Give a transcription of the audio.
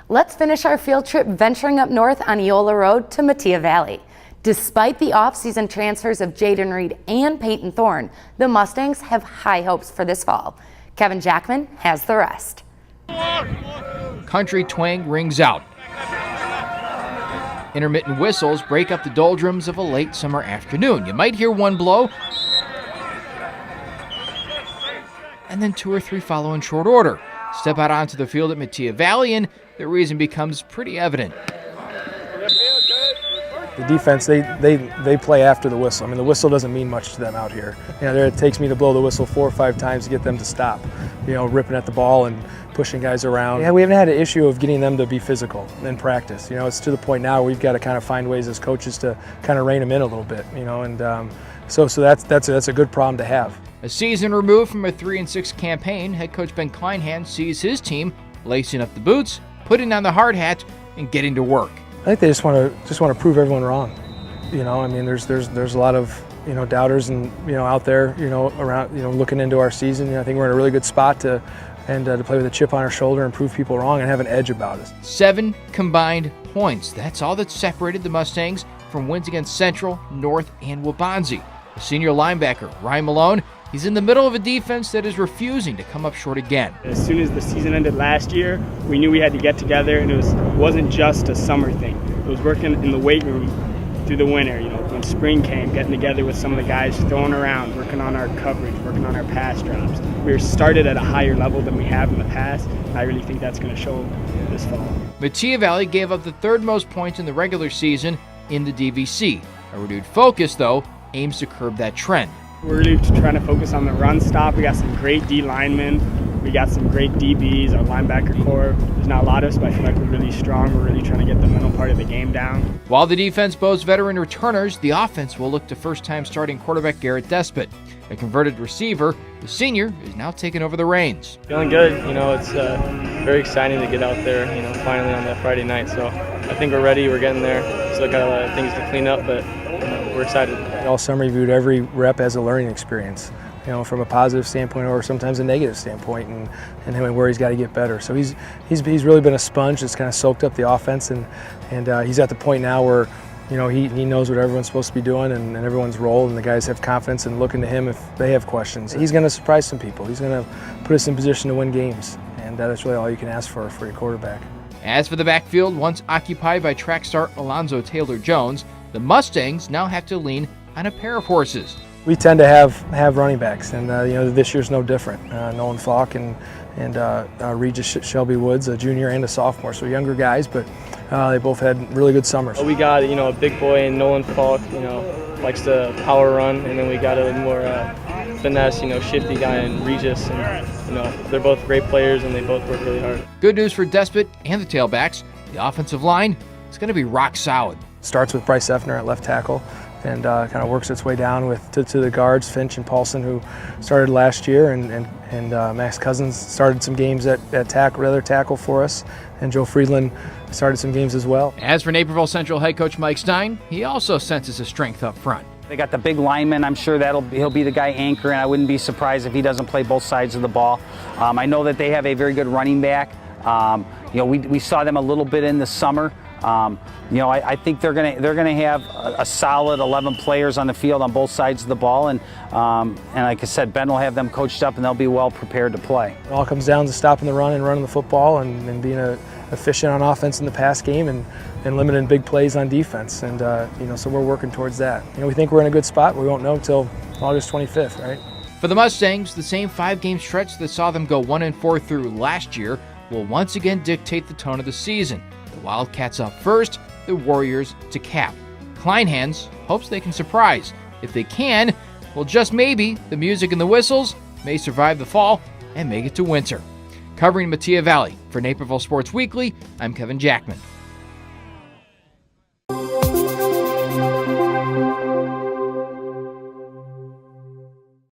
Let's finish our field trip venturing up north on Eola Road to Metea Valley. Despite the off-season transfers of Jaden Reed and Peyton Thorne, the Mustangs have high hopes for this fall. Kevin Jackman has the rest. Country twang rings out. Intermittent whistles break up the doldrums of a late summer afternoon. You might hear one blow, and then two or three follow in short order. Step out onto the field at Metea Valley, and the reason becomes pretty evident. The defense, they play after the whistle. I mean, the whistle doesn't mean much to them out here. It takes me to blow the whistle 4 or 5 times to get them to stop. Ripping at the ball and pushing guys around. Yeah, we haven't had an issue of getting them to be physical in practice. It's to the point now we've got to kind of find ways as coaches to kind of rein them in a little bit. So that's a good problem to have. A season removed from a 3-6 campaign, head coach Ben Kleinhans sees his team lacing up the boots, putting on the hard hat, and getting to work. I think they just want to prove everyone wrong. There's a lot of doubters and out there around looking into our season. I think we're in a really good spot to play with a chip on our shoulder and prove people wrong and have an edge about us. 7 combined points. That's all that separated the Mustangs from wins against Central, North, and Waubonsie. The senior linebacker Ryan Malone, he's in the middle of a defense that is refusing to come up short again. As soon as the season ended last year, we knew we had to get together, and it wasn't just a summer thing. It was working in the weight room through the winter. When spring came, getting together with some of the guys, throwing around, working on our coverage, working on our pass drops. We were started at a higher level than we have in the past, and I really think that's going to show this fall. Metea Valley gave up the 3rd most points in the regular season in the DVC. A renewed focus, though, aims to curb that trend. We're really trying to focus on the run stop. We got some great D linemen. We got some great DBs, our linebacker core. There's not a lot of us, but I feel like we're really strong. We're really trying to get the mental part of the game down. While the defense boasts veteran returners, the offense will look to first-time starting quarterback Garrett Despot. A converted receiver, the senior is now taking over the reins. Feeling good. It's very exciting to get out there, finally on that Friday night. So I think we're ready. We're getting there. Still got a lot of things to clean up, but we're excited. All summer, we viewed every rep as a learning experience, from a positive standpoint or sometimes a negative standpoint, and where he's got to get better. So he's really been a sponge that's kind of soaked up the offense, and he's at the point now where he knows what everyone's supposed to be doing and everyone's role, and the guys have confidence and looking to him if they have questions. He's going to surprise some people. He's going to put us in position to win games, and that's really all you can ask for your quarterback. As for the backfield, once occupied by track star Alonzo Taylor-Jones, the Mustangs now have to lean on a pair of horses. We tend to have running backs, and this year's no different. Nolan Falk and Regis Shelby Woods, a junior and a sophomore, so younger guys, but they both had really good summers. We got a big boy in Nolan Falk, likes to power run, and then we got a more finesse, shifty guy in Regis, and they're both great players and they both work really hard. Good news for Despot and the tailbacks. The offensive line is going to be rock solid. Starts with Bryce Effner at left tackle, and kind of works its way down to the guards, Finch and Paulson, who started last year, and Max Cousins started some games at tackle, other tackle for us, and Joe Friedland started some games as well. As for Naperville Central head coach Mike Stein, he also senses a strength up front. They got the big lineman. I'm sure he'll be the guy anchoring. I wouldn't be surprised if he doesn't play both sides of the ball. I know that they have a very good running back. We saw them a little bit in the summer. I think they're gonna have a solid 11 players on the field on both sides of the ball, and like I said, Ben will have them coached up and they'll be well prepared to play. It all comes down to stopping the run and running the football, and being efficient on offense in the pass game, and limiting big plays on defense, and so we're working towards that. We think we're in a good spot. We won't know until August 25th, right? For the Mustangs, the same 5-game stretch that saw them go 1-4 through last year will once again dictate the tone of the season. The Wildcats up first, the Warriors to cap. Kleinhans hopes they can surprise. If they can, well, just maybe, the music and the whistles may survive the fall and make it to winter. Covering Metea Valley for Naperville Sports Weekly, I'm Kevin Jackman.